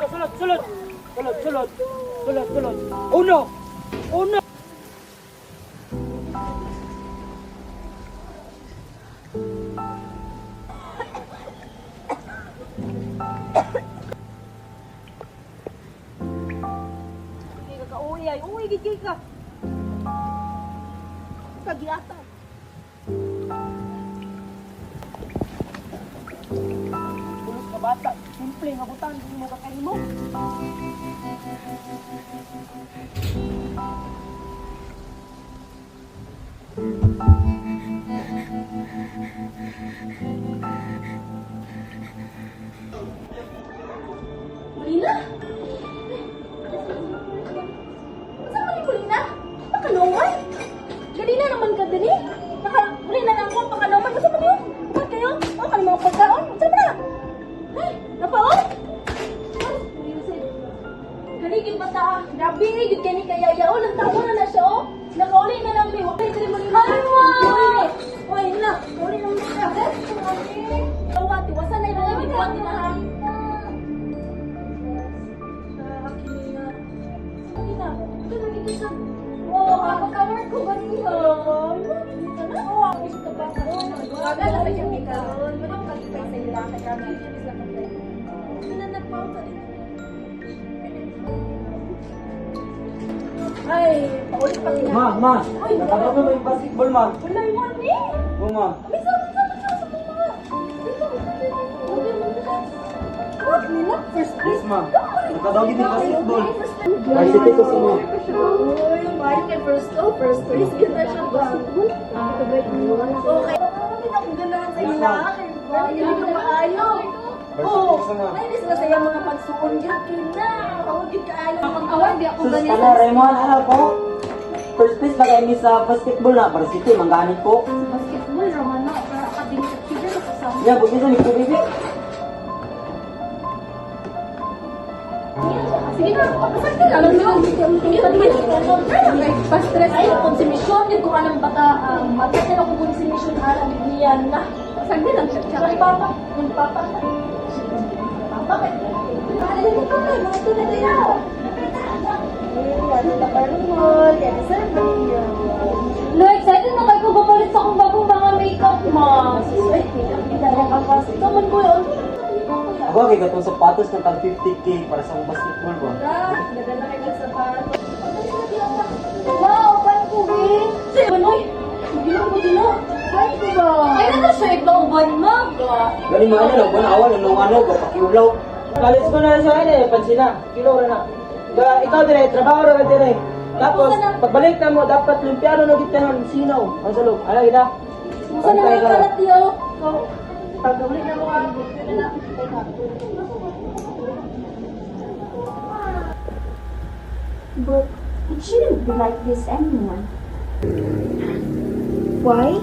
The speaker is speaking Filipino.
Sulot, sulot. Sulot, sulot. Sulot, sulot. Uno. Uno. Uy ay, uy, gigil ka. Kagiatan. Pulos ka bata. Simple, mabutan. Hindi mo kakain mo. Kulina? Saan ka ni Kulina? Pakalungan? Ganina naman ka din eh. Kulina lang ko, pakalungan. Gusto mo yun? Bakit kayo? Ano ka ni mga pagkaon? Saan ba na? Ay, napaon? Kanigin ba ta? Grabe, gid kani kaya yaon ang tao na siya oh. Nakauli na lang mi. Wakay diri mo ni. Ay, wow! Oy, na. Uli lang siya. Tawati, wasa na yung mga bigwati na ha. Oh, kapag-cover ko ba niyo? Dito na? Oo, ako gusto pa ka. Wala na sa kami ka. Wala ko kakipay sa ila. Kaya kami yung isla ka. Minanap pa ako rin. Ay, paulit pa sila. Ma. Natagaw mo yung basketball, ma. Wala yung one eh. Oo, ma. Bisa sa mga. What? Nila? First place? Yes, ma. Natagaw din yung basketball. Varsity ko si mo. Uy, Mario kay first place. Yun na siya ba? Okay. Hindi na kung ganahan sa ila. Hindi ko maayo. Oo. Ay, hindi sila saya mga pagsuon dyan. Kina. Pagod ka ayaw. Pag-away, di ako Sus, ganito. ano, Raymond, ano po? First place ba kayo sa basketball na? Varsity, mangganit po. Basketball, Roman na. Para ka din sa kida sa kasama. Yeah, bukit sa Nico Baby. Sige na, pasakit na. Alam mo, sige na. Pa-stress ay konsumisyon. Yung kung anong baka, matay na kung konsumisyon, alam niyan na. Pasakit lang siya. Tsaka ni Papa. Kung Papa na. Papa, ay, mga tunay na yan. Ano na parumol, yan sa video. No, excited na kayo kung papalit sa akong bagong mga makeup, ma. Ay, makeup, hindi na lang kapas. Kaman ko yun. Ako, kaya katong sapatos ng tag 50k para sa basketball ba? Naganda kayo ng sapatos. Wow, pan ko, eh. Sige, Manoy. Gilang ko din, pan ko ba? Ay, na siya, ikaw ba na ba? Galing mga ano, buwan awan, anong ano, pakiulaw. Kalis ko na sa akin eh. Pansina. Kilo na. Ikaw dire, trabaho na dire. Tapos, pagbalik na mo, dapat lumpiano na gitanon, sinaw. Ang salog. Ano kita? Musa na may kalat niyo. Pag-ulit na mo ang na. But it shouldn't be like this anymore. Why?